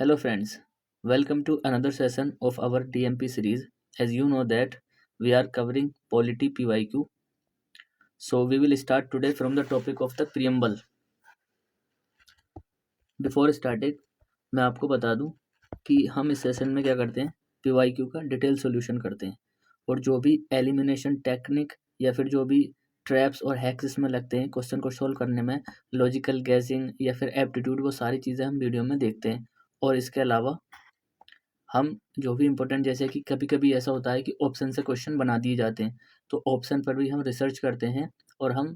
Hello friends, welcome to another session of our DMP series. As you know that we are covering Polity PYQ. So we will start today from the topic of the preamble. Before starting, मैं आपको बता दूं कि हम इस session में क्या करते हैं, PYQ का डिटेल सॉल्यूशन करते हैं और जो भी एलिमिनेशन टेक्निक या फिर जो भी ट्रैप्स और हैक्स इसमें लगते हैं क्वेश्चन को सोल्व करने में, लॉजिकल गैसिंग या फिर एप्टीट्यूड, वो सारी चीज़ें हम वीडियो में देखते हैं। और इसके अलावा हम जो भी इम्पोर्टेंट, जैसे कि कभी कभी ऐसा होता है कि ऑप्शन से क्वेश्चन बना दिए जाते हैं, तो ऑप्शन पर भी हम रिसर्च करते हैं और हम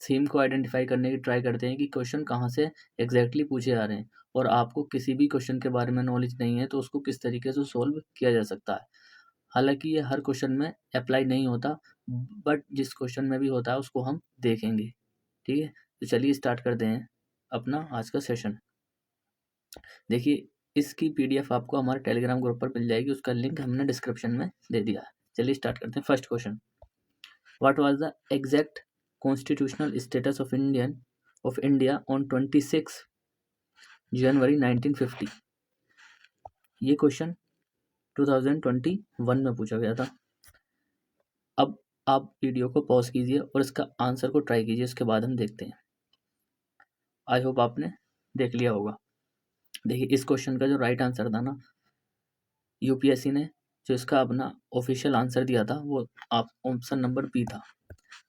थीम को आइडेंटिफाई करने की ट्राई करते हैं कि क्वेश्चन कहाँ से एग्जैक्टली पूछे जा रहे हैं। और आपको किसी भी क्वेश्चन के बारे में नॉलेज नहीं है तो उसको किस तरीके से सॉल्व किया जा सकता है। हालांकि ये हर क्वेश्चन में अप्लाई नहीं होता, बट जिस क्वेश्चन में भी होता है उसको हम देखेंगे। ठीक है, तो चलिए स्टार्ट करते हैं अपना आज का सेशन। देखिए, इसकी पीडीएफ आपको हमारे टेलीग्राम ग्रुप पर मिल जाएगी, उसका लिंक हमने डिस्क्रिप्शन में दे दिया है। चलिए स्टार्ट करते हैं। First question, what was the exact constitutional status of India on 26 जनवरी 1950? ये क्वेश्चन 2021 में पूछा गया था। अब आप वीडियो को पॉज कीजिए और इसका आंसर को ट्राई कीजिए, उसके बाद हम देखते हैं। आई होप आपने देख लिया होगा। देखिए, इस क्वेश्चन का जो राइट आंसर था ना, यूपीएससी ने जो इसका अपना ऑफिशियल आंसर दिया था वो आप ऑप्शन नंबर बी था।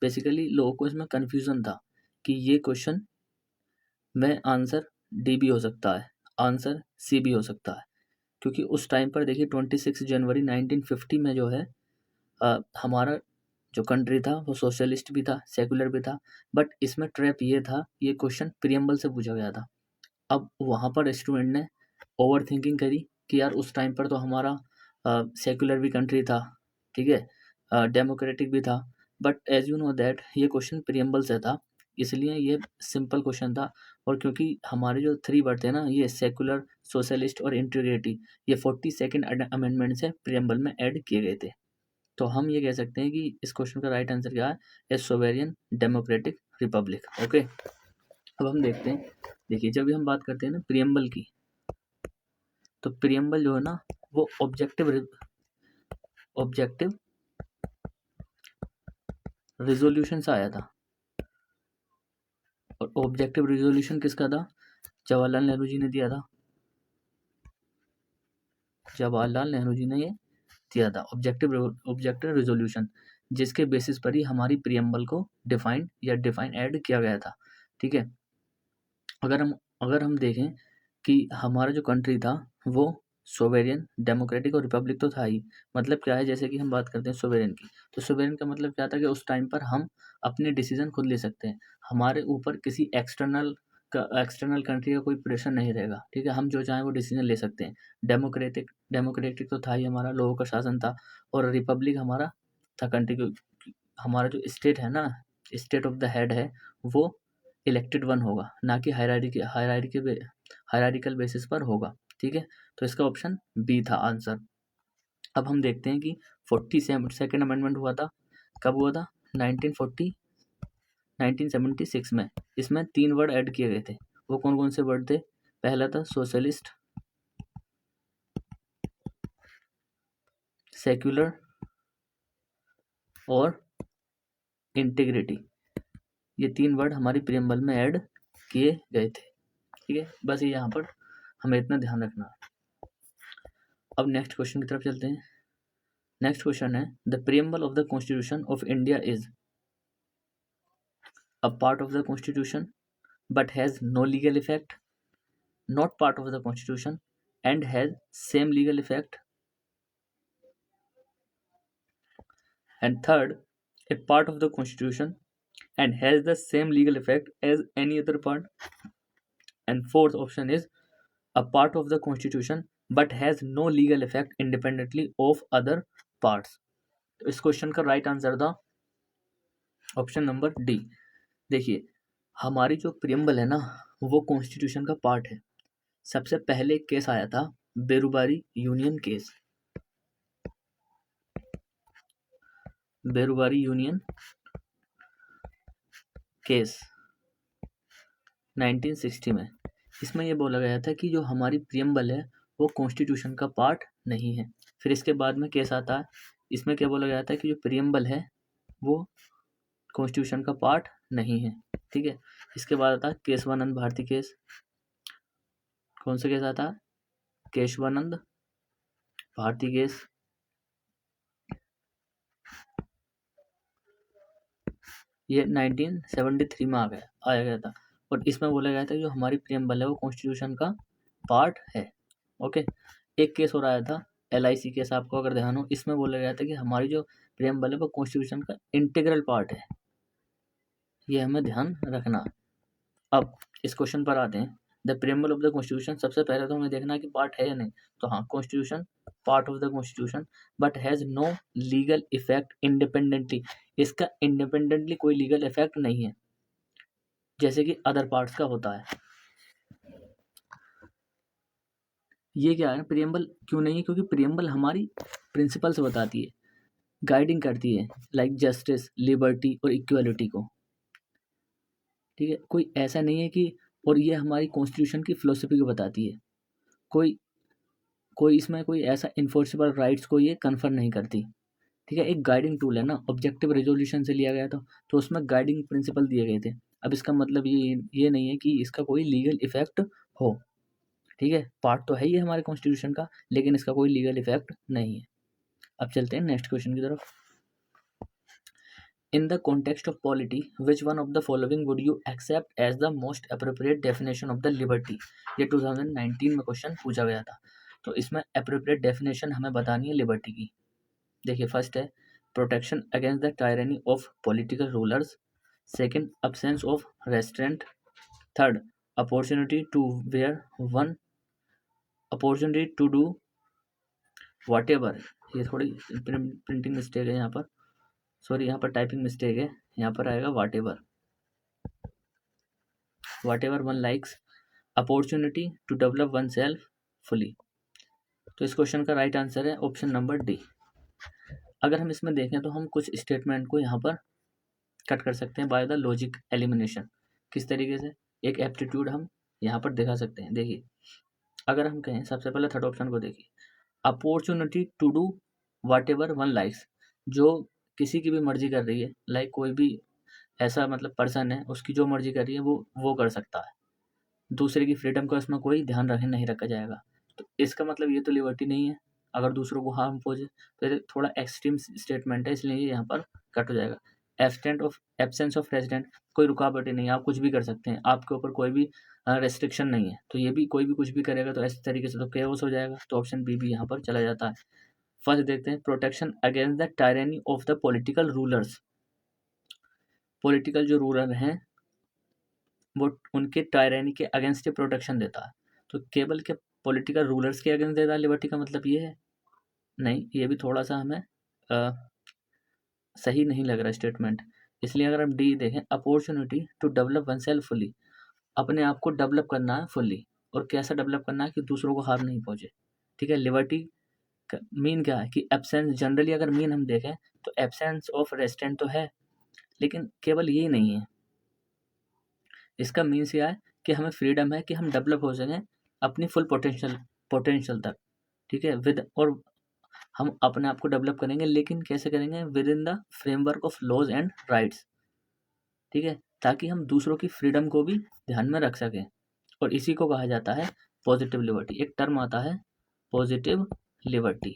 बेसिकली लोगों को इसमें कन्फ्यूज़न था कि ये क्वेश्चन में आंसर डी भी हो सकता है, आंसर सी भी हो सकता है, क्योंकि उस टाइम पर देखिए 26 जनवरी 1950 में जो है हमारा जो कंट्री था वो सोशलिस्ट भी था, सेकुलर भी था। बट इसमें ट्रैप ये था, ये क्वेश्चन प्रियम्बल से पूछा गया था। अब वहाँ पर स्टूडेंट ने ओवर थिंकिंग करी कि यार उस टाइम पर तो हमारा सेकुलर भी कंट्री था, ठीक है, डेमोक्रेटिक भी था। But as you know that ये क्वेश्चन प्रियम्बल से था, इसलिए ये सिंपल क्वेश्चन था। और क्योंकि हमारे जो थ्री वर्ड थे ना, ये सेकुलर, सोशलिस्ट और इंटीग्रिटी, ये 42nd अमेंडमेंट से प्रियम्बल में ऐड किए गए थे। तो हम ये कह सकते हैं कि इस क्वेश्चन का राइट आंसर क्या है, ए सोवेरियन डेमोक्रेटिक रिपब्लिक। ओके, अब हम देखते हैं। देखिए, जब भी हम बात करते हैं ना प्रियम्बल की, तो प्रियम्बल जो है ना वो ऑब्जेक्टिव रिजोल्यूशन से आया था। और ऑब्जेक्टिव रिजोल्यूशन किसका था? जवाहरलाल नेहरू जी ने दिया था। जवाहरलाल नेहरू जी ने ये दिया था ऑब्जेक्टिव रिजोल्यूशन, जिसके बेसिस पर ही हमारी प्रियम्बल को डिफाइन ऐड किया गया था। ठीक है, अगर हम देखें कि हमारा जो कंट्री था वो सोवेरियन, डेमोक्रेटिक और रिपब्लिक तो था ही। मतलब क्या है, जैसे कि हम बात करते हैं सोवेरियन की, तो सोवेरियन का मतलब क्या था कि उस टाइम पर हम अपने डिसीजन खुद ले सकते हैं, हमारे ऊपर किसी एक्सटर्नल कंट्री का कोई प्रेशर नहीं रहेगा। ठीक है, हम जो चाहें वो डिसीजन ले सकते हैं। डेमोक्रेटिक तो था ही, हमारा लोगों का शासन था। और रिपब्लिक हमारा था कंट्री को, हमारा जो स्टेट है ना, स्टेट ऑफ द हेड है, वो इलेक्टेड वन होगा, ना कि हायरार्किकल बेसिस पर होगा। ठीक है, तो इसका ऑप्शन बी था आंसर। अब हम देखते हैं कि 42nd अमेंडमेंट हुआ था, कब हुआ था? 1976 में। इसमें 3 वर्ड ऐड किए गए थे। वो कौन कौन से वर्ड थे? पहला था सोशलिस्ट, सेक्युलर और इंटीग्रिटी। ये 3 वर्ड हमारी प्रियम्बल में ऐड किए गए थे। ठीक है, बस ये यहाँ पर हमें इतना ध्यान रखना है। अब नेक्स्ट क्वेश्चन की तरफ चलते हैं। नेक्स्ट क्वेश्चन है, the preamble of the constitution of India is a part of the constitution but has no legal effect, not part of the constitution and has same legal effect, and third, a part of the constitution and has the same legal effect as any other part, and fourth option is a part of the constitution but has no legal effect independently of other parts. तो इस question का right answer था option number D. देखिए, हमारी जो preamble है ना वो कॉन्स्टिट्यूशन का पार्ट है। सबसे पहले केस आया था Berubari union case, Berubari union case 1960 में। इसमें ये बोला गया था कि जो हमारी प्रियम्बल है वो कॉन्स्टिट्यूशन का पार्ट नहीं है। फिर इसके बाद में केस आता है, इसमें क्या बोला गया था कि जो प्रियम्बल है वो कॉन्स्टिट्यूशन का पार्ट नहीं है। ठीक है, इसके बाद आता है केशवानंद भारती केस। कौन सा केस आता है? केशवानंद भारती केस। ये 1973 में आया गया था और इसमें बोला गया था कि जो हमारी प्रियम्बल है वो कॉन्स्टिट्यूशन का पार्ट है। ओके, एक केस और आया था LIC केस, आपको अगर ध्यान हो, इसमें बोला गया था कि हमारी जो प्रियम्बल है वो कॉन्स्टिट्यूशन का इंटीग्रल पार्ट है। ये हमें ध्यान रखना। अब इस क्वेश्चन पर आते हैं, the preamble of the constitution. सबसे पहले तो हमें देखना है कि पार्ट है या नहीं। तो हाँ, constitution part of the constitution but has no legal effect independently. इसका इंडिपेंडेंटली कोई लीगल इफेक्ट नहीं है जैसे कि अदर पार्ट्स का होता है। ये क्या है, प्रियम्बल क्यों नहीं है? क्योंकि प्रियम्बल हमारी प्रिंसिपल्स बताती है, गाइडिंग करती है, लाइक जस्टिस, लिबर्टी और इक्वलिटी को। ठीक है, कोई ऐसा नहीं है कि, और ये हमारी कॉन्स्टिट्यूशन की फिलोसफी को बताती है। कोई कोई इसमें कोई ऐसा इन्फोर्सेबल राइट्स को ये कन्फर्म नहीं करती। ठीक है, एक गाइडिंग टूल है ना, ऑब्जेक्टिव रेजोल्यूशन से लिया गया था, तो उसमें गाइडिंग प्रिंसिपल दिए गए थे। अब इसका मतलब ये नहीं है कि इसका कोई लीगल इफेक्ट हो। ठीक है, पार्ट तो है ही हमारे कॉन्स्टिट्यूशन का, लेकिन इसका कोई लीगल इफेक्ट नहीं है। अब चलते हैं नेक्स्ट क्वेश्चन की तरफ। In the context of polity, which one of the following would you accept as the most appropriate definition of the liberty? ये 2019 में क्वेश्चन पूछा गया था, तो इसमें appropriate definition हमें बतानी है लिबर्टी की। देखिए, फर्स्ट है protection against the tyranny of political rulers, second absence of restraint, third opportunity to wear one, opportunity to do whatever। ये थोड़ी प्रिंटिंग मिस्टेक है यहाँ पर, सॉरी, यहाँ पर टाइपिंग मिस्टेक है, यहाँ पर आएगा whatever one likes, opportunity to develop oneself fully। तो इस क्वेश्चन का राइट आंसर है ऑप्शन नंबर डी। अगर हम इसमें देखें तो हम कुछ स्टेटमेंट को यहाँ पर कट कर सकते हैं बाय द लॉजिक एलिमिनेशन। किस तरीके से? एक एप्टीट्यूड हम यहाँ पर दिखा सकते हैं। देखिए, अगर हम कहें, सबसे पहले थर्ड ऑप्शन को देखिए, opportunity to do whatever one likes, जो किसी की भी मर्जी कर रही है, लाइक कोई भी ऐसा मतलब पर्सन है, उसकी जो मर्जी कर रही है वो कर सकता है, दूसरे की फ्रीडम का इसमें कोई ध्यान नहीं रखा जाएगा। तो इसका मतलब ये तो लिबर्टी नहीं है, अगर दूसरों को हार्म पहुंचे तो ये थोड़ा एक्सट्रीम स्टेटमेंट है, इसलिए ये यहाँ पर कट हो जाएगा। एब्सेंस ऑफ रेजिडेंट, कोई रुकावट ही नहीं है, आप कुछ भी कर सकते हैं, आपके ऊपर कोई भी रेस्ट्रिक्शन नहीं है, तो ये भी कोई भी कुछ भी करेगा तो ऐसे तरीके से तो केओस हो जाएगा। तो ऑप्शन बी भी यहाँ पर चला जाता है। फर्स्ट देखते हैं, protection against the tyranny of the political rulers. Political जो रूलर हैं वो उनके टायरनी के अगेंस्ट प्रोटेक्शन देता है, तो केवल के पॉलिटिकल रूलर्स के अगेंस्ट देता है लिबर्टी का मतलब ये है? नहीं, ये भी थोड़ा सा हमें सही नहीं लग रहा स्टेटमेंट। इसलिए अगर हम डी देखें, opportunity to develop oneself fully, अपने आप को डेवलप करना है फुल्ली, और कैसा डेवलप करना है कि दूसरों को हार्म नहीं पहुंचे। ठीक है, लिबर्टी का मीन क्या है कि एब्सेंस, जनरली अगर मीन हम देखें तो एब्सेंस ऑफ रेस्ट्रेंट तो है, लेकिन केवल यही नहीं है। इसका मीन्स क्या है कि हमें फ्रीडम है कि हम डेवलप हो सकें अपनी फुल पोटेंशियल तक। ठीक है, विद, और हम अपने आप को डेवलप करेंगे, लेकिन कैसे करेंगे? Within the framework of laws and rights. ठीक है, ताकि हम दूसरों की फ्रीडम को भी ध्यान में रख सकें, और इसी को कहा जाता है पॉजिटिव लिबर्टी। एक टर्म आता है पॉजिटिव लिबर्टी।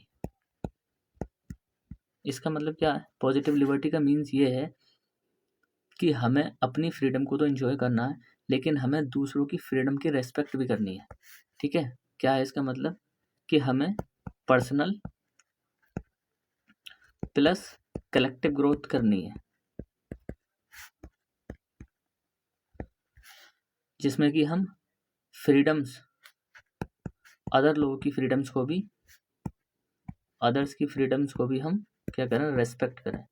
इसका मतलब क्या है? पॉजिटिव लिबर्टी का मीन्स ये है कि हमें अपनी फ्रीडम को तो एंजॉय करना है, लेकिन हमें दूसरों की फ्रीडम की रेस्पेक्ट भी करनी है। ठीक है, क्या है इसका मतलब? कि हमें पर्सनल प्लस कलेक्टिव ग्रोथ करनी है, जिसमें कि हम फ्रीडम्स, अदर लोगों की फ्रीडम्स को भी, अदर्स की फ्रीडम्स को भी हम क्या करें? रेस्पेक्ट करें।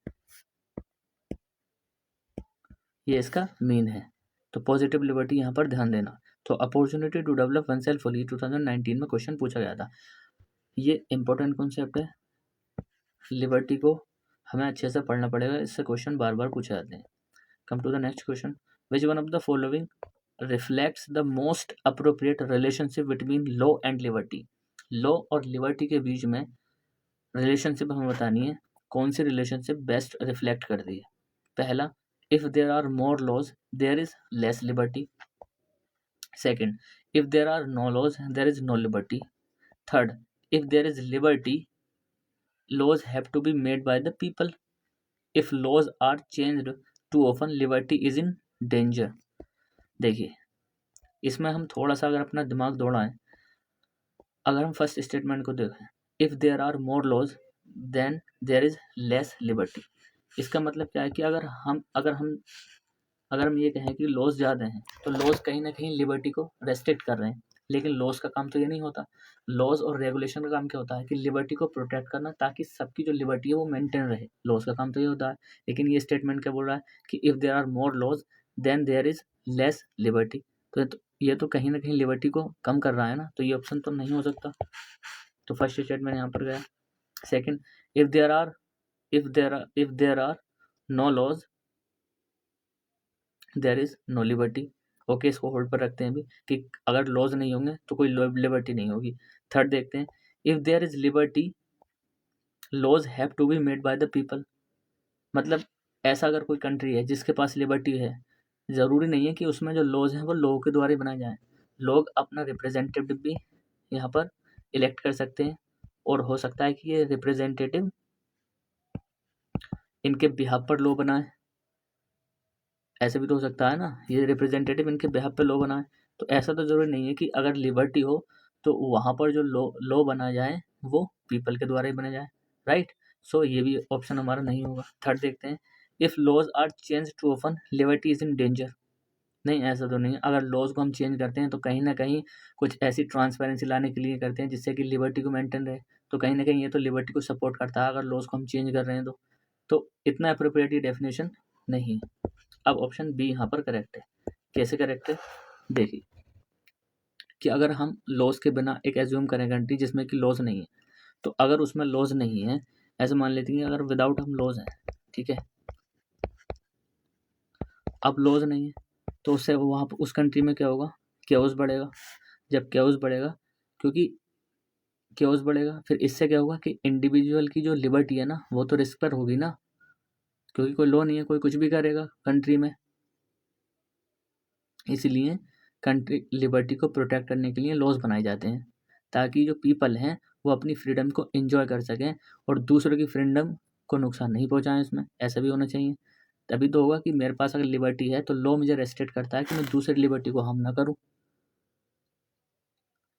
ये इसका मीन है। तो पॉजिटिव लिबर्टी यहाँ पर ध्यान देना। तो opportunity to develop oneself fully 2019 में क्वेश्चन पूछा गया था। ये इंपॉर्टेंट कॉन्सेप्ट है, लिबर्टी को हमें अच्छे से पढ़ना पड़ेगा, इससे क्वेश्चन बार बार पूछे जाते हैं। Come to the next question, which one of the following reflects the most appropriate relationship between law and liberty. Law और लिबर्टी के बीच में रिलेशनशिप हमें बतानी है, कौन सी रिलेशनशिप बेस्ट रिफ्लेक्ट करती है। पहला, if there are more laws there is less liberty. Second, if there are no laws there is no liberty. Third, if there is liberty laws have to be made by the people. If laws are changed too often liberty is in danger। देखिए, इसमें हम थोड़ा सा अगर अपना दिमाग दौड़ाएं, अगर हम फर्स्ट स्टेटमेंट को देखें, if there are more laws then there is less liberty, इसका मतलब क्या है कि अगर हम ये कहें कि लॉज ज़्यादा हैं तो लॉज कहीं ना कहीं लिबर्टी को रेस्ट्रिक्ट कर रहे हैं, लेकिन लॉज का काम तो ये नहीं होता। लॉज और रेगुलेशन का काम क्या होता है कि लिबर्टी को प्रोटेक्ट करना, ताकि सबकी जो लिबर्टी है वो मेंटेन रहे। लॉज का काम तो ये होता है, लेकिन ये स्टेटमेंट क्या बोल रहा है कि if there are more laws then there is less liberty, तो ये तो कहीं ना कहीं लिबर्टी को कम कर रहा है ना, तो ये ऑप्शन तो नहीं हो सकता। तो फर्स्ट स्टेटमेंट यहाँ पर गया। Second, if there are no laws there is no liberty. Okay, इसको होल्ड पर रखते हैं अभी कि अगर लॉज नहीं होंगे तो कोई लिबर्टी नहीं होगी। थर्ड देखते हैं, if there is liberty laws have to be made by the people. मतलब ऐसा अगर कोई कंट्री है जिसके पास लिबर्टी है, ज़रूरी नहीं है कि उसमें जो लॉज हैं वो लोगों के द्वारा ही बनाए जाएं। लोग अपना रिप्रेजेंटेटिव भी यहाँ पर इलेक्ट कर सकते हैं, और हो सकता है कि ये रिप्रेजेंटेटिव इनके बिहाफ पर लॉ बनाए, ऐसे भी तो हो सकता है ना, ये रिप्रेजेंटेटिव इनके बिहाफ पे लॉ बनाए। तो ऐसा तो ज़रूरी नहीं है कि अगर लिबर्टी हो तो वहाँ पर जो लॉ बना जाए वो पीपल के द्वारा ही बना जाए, राइट। सो ये भी ऑप्शन हमारा नहीं होगा। थर्ड देखते हैं, if laws are change too often liberty is in danger. नहीं, ऐसा तो नहीं है। अगर लॉज को हम चेंज करते हैं तो कहीं ना कहीं कुछ ऐसी ट्रांसपेरेंसी लाने के लिए करते हैं जिससे कि लिबर्टी को मेंटेन रहे, तो कहीं ना कहीं ये तो लिबर्टी को सपोर्ट करता है अगर लॉज को हम चेंज कर रहे हैं तो इतना अप्रोप्रिएट ये डेफिनेशन नहीं है। अब ऑप्शन बी यहाँ पर करेक्ट है। कैसे करेक्ट है, देखिए कि अगर हम लॉज के बिना एक एज्यूम करें कंट्री जिसमें कि लॉज नहीं है, तो अगर उसमें लॉज नहीं है, ऐसे मान लेते हैं अगर विदाउट हम लॉज हैं, ठीक है, अब लॉज नहीं है तो उससे वहाँ पर उस कंट्री में क्या होगा, केओस बढ़ेगा। जब केओस बढ़ेगा, क्योंकि केओस बढ़ेगा फिर इससे क्या होगा कि इंडिविजुअल की जो लिबर्टी है ना वो तो रिस्क पर होगी ना, क्योंकि कोई लॉ नहीं है, कोई कुछ भी करेगा कंट्री में। इसलिए कंट्री लिबर्टी को प्रोटेक्ट करने के लिए लॉज बनाए जाते हैं, ताकि जो पीपल हैं वो अपनी फ्रीडम को एंजॉय कर सकें और दूसरों की फ्रीडम को नुकसान नहीं पहुंचाएं। इसमें ऐसा भी होना चाहिए, तभी तो होगा कि मेरे पास अगर लिबर्टी है तो लॉ मुझे रेस्ट्रिक्ट करता है कि मैं दूसरी लिबर्टी को हार्म ना करूं।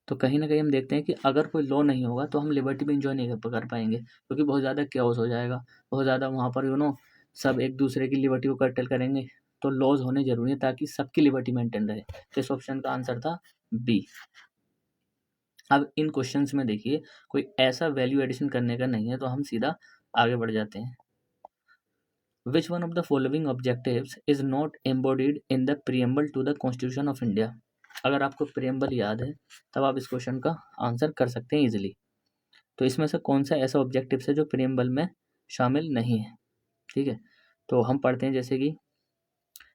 तो कहीं ना कहीं हम देखते हैं कि अगर कोई लॉ नहीं होगा तो हम लिबर्टी भी इंजॉय नहीं कर पाएंगे, क्योंकि बहुत ज़्यादा क्योस हो जाएगा, बहुत ज़्यादा वहाँ पर सब एक दूसरे की लिबर्टी को कर्टेल करेंगे। तो लॉज होने जरूरी है ताकि सबकी लिबर्टी मेंटेन रहे। तो इस ऑप्शन का आंसर था बी। अब इन क्वेश्चंस में देखिए कोई ऐसा वैल्यू एडिशन करने का नहीं है, तो हम सीधा आगे बढ़ जाते हैं। Which one of the following objectives is not embodied in the preamble to the constitution of India. अगर आपको प्रीएम्बल याद है तब आप इस क्वेश्चन का आंसर कर सकते हैं इजीली। तो इसमें से कौन सा ऐसा ऑब्जेक्टिव है जो प्रीएम्बल में शामिल नहीं है, ठीक है। तो हम पढ़ते हैं जैसे कि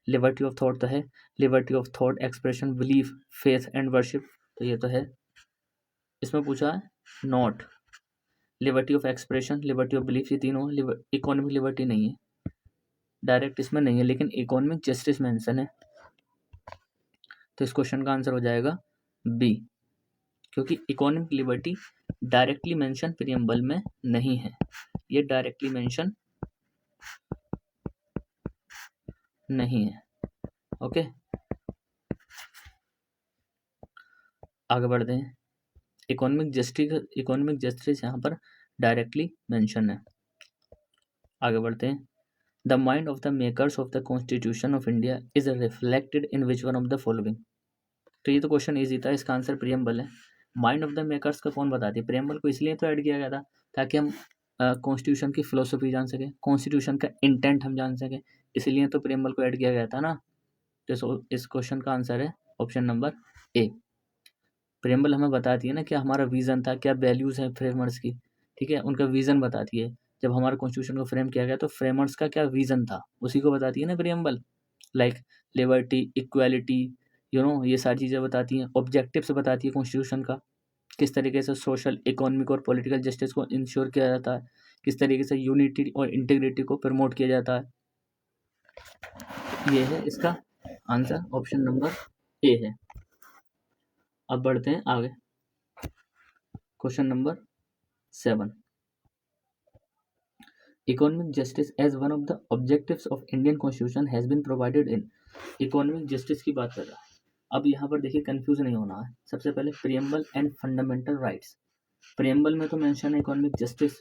लिबर्टी ऑफ थॉट तो है, liberty of thought, expression, belief, faith and worship, तो ये तो है। इसमें पूछा है not liberty of expression, liberty of belief, ये तीनों। इकोनॉमिक लिबर्टी नहीं है, डायरेक्ट इसमें नहीं है, लेकिन इकोनॉमिक जस्टिस मेंशन है। तो इस क्वेश्चन का आंसर हो जाएगा बी, क्योंकि economic liberty directly mention preamble में नहीं है, ये डायरेक्टली मेंशन नहीं है। ओके, आगे बढ़ते हैं। इकोनॉमिक जस्टिस यहाँ पर डायरेक्टली मेंशन है। आगे बढ़ते हैं। The mind of the makers of the constitution of India is reflected in which one of the following. तो ये तो क्वेश्चन ईजी था, इसका आंसर प्रीएम्बल है। माइंड ऑफ द मेकर्स का कौन बताती है, प्रीएम्बल को इसलिए तो ऐड किया गया था ताकि हम कॉन्स्टिट्यूशन की फिलोसफी जान सकें, कॉन्स्टिट्यूशन का इंटेंट हम जान सकें, इसलिए तो प्रीएम्बल को ऐड किया गया था ना। तो इस क्वेश्चन का आंसर है ऑप्शन नंबर ए। प्रीएम्बल हमें बताती है ना क्या हमारा विजन था, क्या वैल्यूज़ हैं फ्रेमर्स की, ठीक है, उनका विजन बताती है। जब हमारे कॉन्स्टिट्यूशन को फ्रेम किया गया तो फ्रेमर्स का क्या विजन था उसी को बताती है ना प्रीएम्बल, लाइक लिबर्टी, इक्वालिटी, ये सारी चीज़ें बताती हैं। ऑब्जेक्टिव्स बताती है कॉन्स्टिट्यूशन का, किस तरीके से सोशल, इकोनॉमिक और पॉलिटिकल जस्टिस को इंश्योर किया जाता है, किस तरीके से यूनिटी और इंटीग्रिटी को प्रमोट किया जाता है। ये है इसका आंसर, ऑप्शन नंबर ए है। अब बढ़ते हैं आगे, question number 7। Economic justice as one of the objectives of Indian constitution has been provided in. Economic justice की बात कर रहा है। अब यहाँ पर देखिए कंफ्यूज नहीं होना है। सबसे पहले preamble and fundamental rights. Preamble में तो मेंशन है इकोनॉमिक जस्टिस,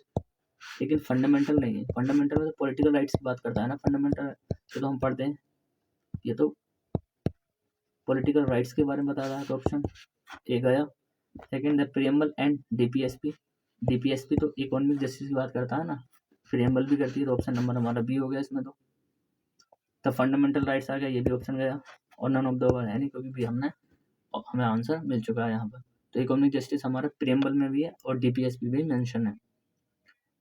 लेकिन फंडामेंटल नहीं है। फंडामेंटल में तो पॉलिटिकल राइट्स की बात करता है ना। फंडामेंटल तो हम पढ़ते हैं, ये तो पॉलिटिकल राइट्स के बारे में बता रहा है, तो ऑप्शन ए गया। सेकेंड है प्रियम्बल एंड डीपीएसपी। डीपीएसपी तो इकोनॉमिक जस्टिस की बात करता है ना, प्रियम्बल भी करती है, तो ऑप्शन नंबर हमारा बी हो गया इसमें। तो फंडामेंटल राइट्स आ गया, ये भी ऑप्शन गया, और नन ऑफ द अबव है नहीं, क्योंकि भी हमें आंसर मिल चुका है यहाँ पर। तो इकोनॉमिक जस्टिस हमारा प्रियम्बल में भी है और डीपीएसपी में भी मेंशन है।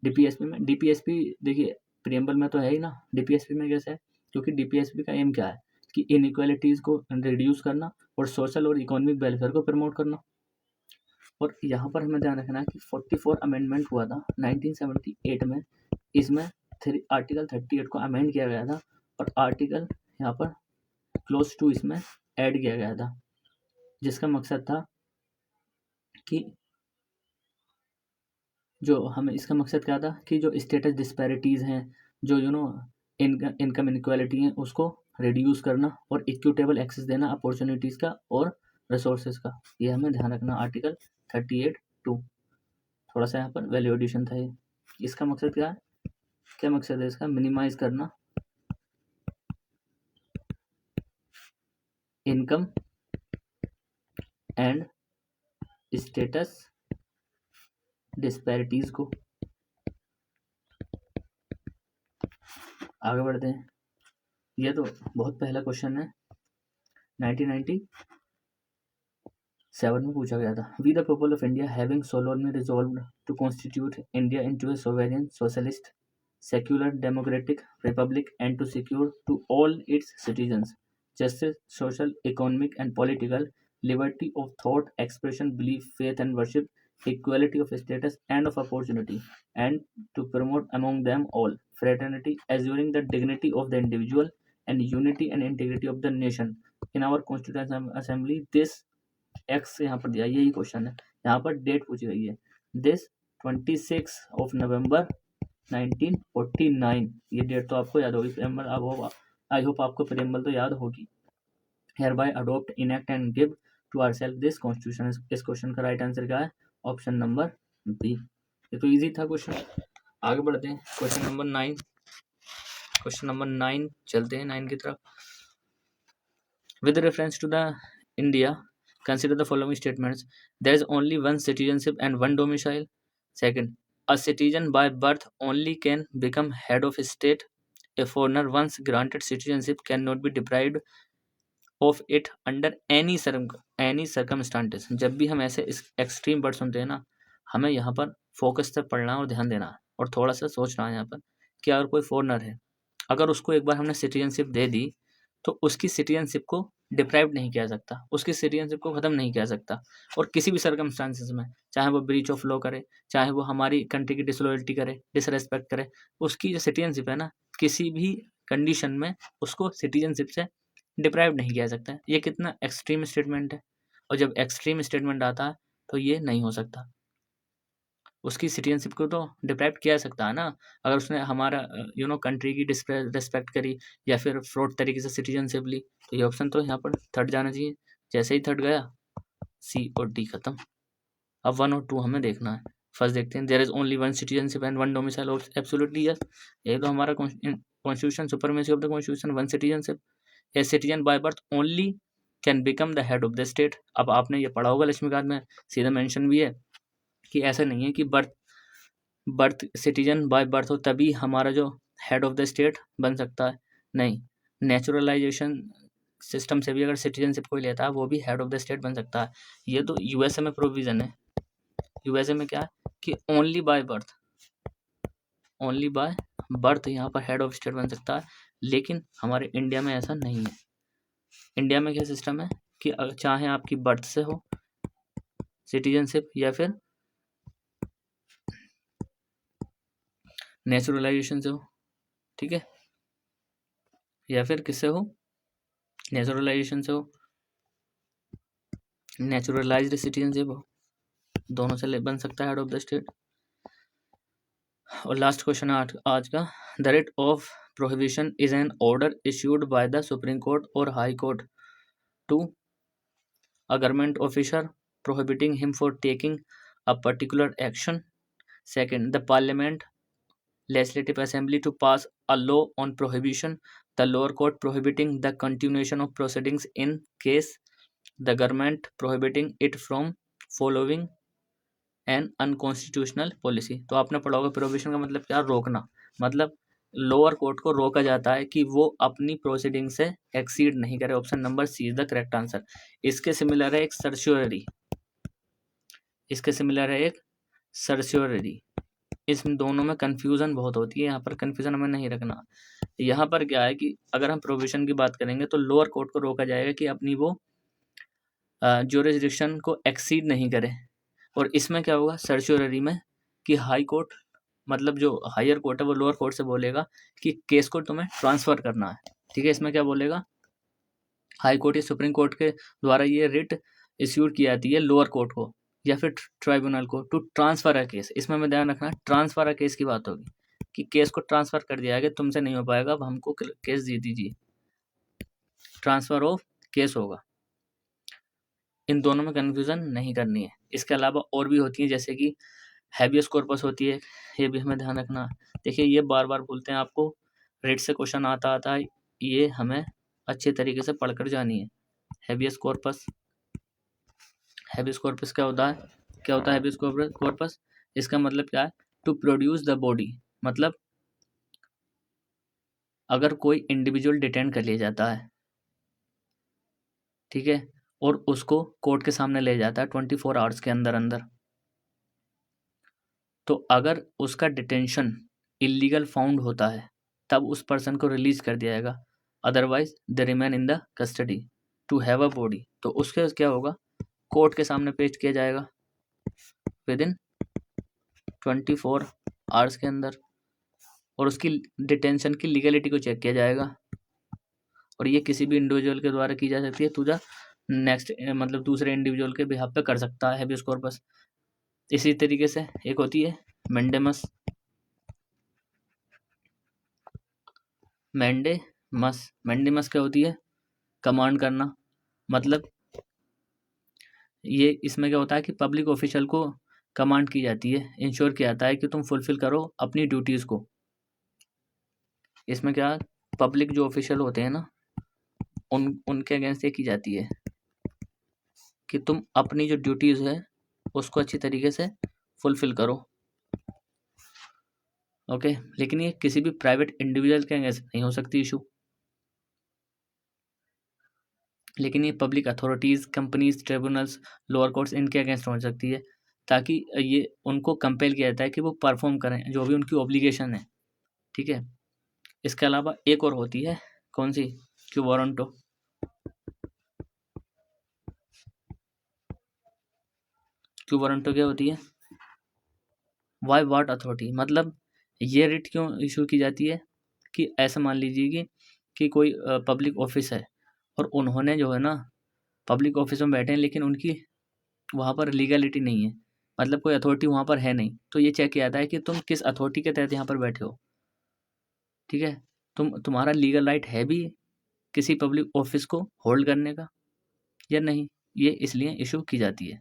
डीपीएसपी देखिए प्रियम्बल में तो है ही ना, डीपीएसपी में कैसे है, क्योंकि डीपीएसपी का एम क्या है कि इनइक्वालिटीज़ को रिड्यूस करना और सोशल और इकोनॉमिक वेलफेयर को प्रमोट करना। और यहाँ पर हमें ध्यान रखना है कि 44 अमेंडमेंट हुआ था 1978 में। इसमें आर्टिकल 38 को अमेंड किया गया था, और आर्टिकल यहाँ पर क्लोज टू इसमें ऐड किया गया था, जिसका मकसद था कि इसका मकसद क्या था कि जो स्टेटस डिस्पैरिटीज़ हैं, जो इनकम इनक्वालिटी है, उसको रिड्यूस करना और इक्विटेबल एक्सेस देना अपॉर्चुनिटीज़ का और रिसोर्सेज का। ये हमें ध्यान रखना, आर्टिकल 38(2). थोड़ा सा यहाँ पर वैल्यू एडिशन था ये। इसका मकसद क्या मकसद है इसका, मिनिमाइज करना इनकम एंड स्टेटस डिस्पैरिटीज को। आगे बढ़ते हैं, ये तो बहुत पहला क्वेश्चन है, 1997 में पूछा गया था। We the people of India having solemnly resolved to constitute India into a sovereign socialist secular democratic republic and to secure to all its citizens justice, social, economic and political liberty of thought, expression, belief, faith and worship, equality of status and of opportunity, and to promote among them all fraternity, assuring the dignity of the individual and unity and integrity of the nation. In our constituent assembly this x यहाँ पर दिया, यही question है। यहाँ पर date पूछी गई है, दिस 26 नवंबर 1949। ये डेट तो आपको याद होगी, प्रेम्बल आई होप आपको प्रेम्बल तो याद होगी। Hereby adopt, enact and give to ourselves this constitution. इस क्वेश्चन का राइट आंसर क्या है, ऑप्शन नंबर बी। ये तो इजी था क्वेश्चन। आगे बढ़ते हैं, क्वेश्चन नंबर 9। क्वेश्चन नंबर 9 चलते हैं 9 की तरफ। With reference to the India consider the following statements. There is only one citizenship and one domicile. Second, a citizen by birth only can become head of state. A foreigner once granted citizenship cannot be deprived of it under any circumstances. जब भी हम ऐसे extreme word सुनते हैं ना, हमें यहाँ पर फोकस से पढ़ना और ध्यान देना है, और थोड़ा सा सोचना है यहाँ पर कि अगर कोई फॉरेनर है, अगर उसको एक बार हमने सिटीजनशिप दे दी तो उसकी सिटीजनशिप को डिप्राइव नहीं किया सकता, उसकी सिटीजनशिप को ख़त्म नहीं किया सकता। और किसी भी सर्कमस्टांसिस में, चाहे वो ब्रीच ऑफ लॉ करे, चाहे वो हमारी कंट्री की डिसलॉयल्टी करे, डिसरेस्पेक्ट करे, उसकी जो सिटीजनशिप है ना, किसी भी कंडीशन में उसको सिटीजनशिप से डिप्राइव नहीं किया सकता है। ये कितना एक्सट्रीम स्टेटमेंट है, और जब एक्सट्रीम स्टेटमेंट आता है तो ये नहीं हो सकता। उसकी सिटीजनशिप को तो डिप्राइव किया सकता है ना, अगर उसने हमारा कंट्री की डिसरेस्पेक्ट करी या फिर फ्रॉड तरीके से सिटीजनशिप ली। तो ये ऑप्शन तो यहाँ पर थर्ड जाना चाहिए। जैसे ही थर्ड गया, सी और डी खत्म। अब 1 और 2 हमें देखना है। फर्स्ट देखते हैं, there is only one citizenship and one domicile. Absolutely yes, ये तो हमारा constitution, supremacy of the constitution, one citizenship. A citizen by birth only can become the head of the state. अब आपने ये पढ़ा होगा लक्ष्मीकांत में, सीधा मेंशन भी है कि ऐसा नहीं है कि बर्थ सिटीजन बाय बर्थ हो तभी हमारा जो हेड ऑफ द स्टेट बन सकता है। नहीं, नेचुरलाइजेशन सिस्टम से भी अगर सिटीजनशिप कोई लेता है वो भी हेड ऑफ द स्टेट बन सकता है। ये तो यूएसए में प्रोविज़न है। यूएसए में क्या है कि ओनली बाय बर्थ यहाँ पर हेड ऑफ स्टेट बन सकता है, लेकिन हमारे इंडिया में ऐसा नहीं है। इंडिया में क्या सिस्टम है कि चाहे आपकी बर्थ से हो, सिटीजनशिप, या फिर नेचुरलाइजेशन से हो, ठीक है, या फिर किससे हो, नेचुरलाइजेशन से हो, नेचुरलाइज्ड सिटीजनशिप हो, दोनों से बन सकता है हेड ऑफ द स्टेट। और लास्ट क्वेश्चन आज का, the rate of prohibition is an order issued by the supreme court और high court to a government officer prohibiting him for taking a particular action. Second, the parliament legislative assembly to pass a law on prohibition, the lower court prohibiting the continuation of proceedings in case the government prohibiting it from following an unconstitutional policy। तो आपने पढ़ा होगा prohibition का मतलब क्या, रोकना, मतलब lower court को रोका जाता है कि वो अपनी प्रोसीडिंग से एक्सीड नहीं करे। Option number C is the correct answer. इसके सिमिलर है एक सर्च्योरी, इसके सिमिलर है एक सर्च्योरी। इसमें दोनों में कन्फ्यूज़न बहुत होती है, यहाँ पर कन्फ्यूज़न हमें नहीं रखना। यहाँ पर क्या है कि अगर हम प्रोविजन की बात करेंगे तो लोअर कोर्ट को रोका जाएगा कि अपनी वो ज्यूरिसडिक्शन को एक्सीड नहीं करे। और इसमें क्या होगा सर्च्योरी में कि हाई कोर्ट, मतलब जो हायर कोर्ट है वो लोअर कोर्ट से बोलेगा कि केस को तुम्हें ट्रांसफ़र करना है, ठीक है। इसमें क्या बोलेगा, हाई कोर्ट या सुप्रीम कोर्ट के द्वारा ये रिट इश्यूड की जाती है लोअर कोर्ट को या फिर ट्राइब्यूनल को टू ट्रांसफ़र अ केस। इसमें हमें ध्यान रखना ट्रांसफ़र अ केस की बात होगी कि केस को ट्रांसफ़र कर दिया गया, तुमसे नहीं हो पाएगा, अब हमको केस दे दीजिए, ट्रांसफ़र ऑफ केस होगा। इन दोनों में कन्फ्यूज़न नहीं करनी है। इसके अलावा और भी होती है, जैसे कि हैबियस कॉर्पस होती है, ये भी हमें ध्यान रखना। देखिए ये बार बार बोलते हैं आपको, रेट से क्वेश्चन आता है, ये हमें अच्छे तरीके से पढ़कर जानी है। हैबियस कॉर्पस, हैबियस कॉर्पस क्या होता है, क्या होता है हैबियस कॉर्पस, इसका मतलब क्या है, टू प्रोड्यूस द बॉडी, मतलब अगर कोई इंडिविजुअल डिटेन कर लिया जाता है, ठीक है, और उसको कोर्ट के सामने ले जाता है 24 आवर्स के अंदर अंदर, तो अगर उसका डिटेंशन इलीगल फाउंड होता है तब उस पर्सन को रिलीज कर दिया जाएगा, otherwise the remain in the custody to have a body. तो उसके क्या होगा, कोर्ट के सामने पेश किया जाएगा विद इन 24 आवर्स के अंदर, और उसकी डिटेंशन की लीगलिटी को चेक किया जाएगा। और ये किसी भी इंडिविजुअल के द्वारा की जा सकती है, तुझा नेक्स्ट मतलब दूसरे इंडिविजुअल के बिहाफ पे कर सकता है हैबियस कॉर्पस। इसी तरीके से एक होती है मैंडेमस, मैंडेमस क्या होती है, कमांड करना, मतलब ये इसमें क्या होता है कि पब्लिक ऑफिशियल को कमांड की जाती है, इंश्योर किया जाता है कि तुम फुलफिल करो अपनी ड्यूटीज़ को। इसमें क्या, पब्लिक जो ऑफिशियल होते हैं ना, उनके अगेंस्ट ये की जाती है कि तुम अपनी जो ड्यूटीज़ है उसको अच्छी तरीके से फुलफिल करो, ओके। लेकिन ये किसी भी प्राइवेट इंडिविजुअल के अगेंस्ट नहीं हो सकती इशू, लेकिन ये public authorities, companies, tribunals, lower courts, इनके अगेंस्ट हो सकती है, ताकि ये उनको कंपेल किया जाता है कि वो परफॉर्म करें जो भी उनकी ऑब्लिगेशन है, ठीक है। इसके अलावा एक और होती है, कौन सी, क्यू वारंटो। क्यू वारंटो क्या होती है, वाई वाट अथॉरिटी, मतलब ये रिट क्यों इशू की जाती है कि ऐसा मान लीजिए कि कोई पब्लिक ऑफिस है और उन्होंने जो है ना पब्लिक ऑफिस में बैठे हैं, लेकिन उनकी वहाँ पर लीगलिटी नहीं है, मतलब कोई अथॉरिटी वहाँ पर है नहीं, तो ये चेक किया जाता है कि तुम किस अथॉरिटी के तहत यहाँ पर बैठे हो, ठीक है। तुम्हारा लीगल राइट है भी किसी पब्लिक ऑफिस को होल्ड करने का या नहीं, ये इसलिए इशू की जाती है।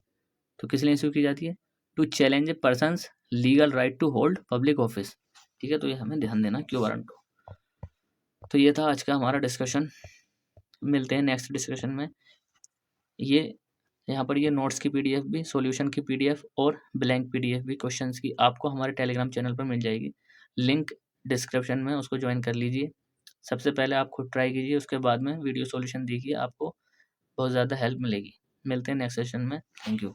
तो किस लिए इशू की जाती है, to challenge a person's legal right to hold public office, ठीक है। तो ये हमें ध्यान देना, क्यू वारंटो। तो ये था आज का हमारा डिस्कशन, मिलते हैं नेक्स्ट डिस्कशन में। ये यहाँ पर ये नोट्स की पीडीएफ भी, सॉल्यूशन की पीडीएफ और ब्लैंक पीडीएफ भी क्वेश्चंस की आपको हमारे टेलीग्राम चैनल पर मिल जाएगी, लिंक डिस्क्रिप्शन में, उसको ज्वाइन कर लीजिए। सबसे पहले आप खुद ट्राई कीजिए, उसके बाद में वीडियो सॉल्यूशन देखिए, आपको बहुत ज़्यादा हेल्प मिलेगी। मिलते हैं नेक्स्ट सेशन में, थैंक यू।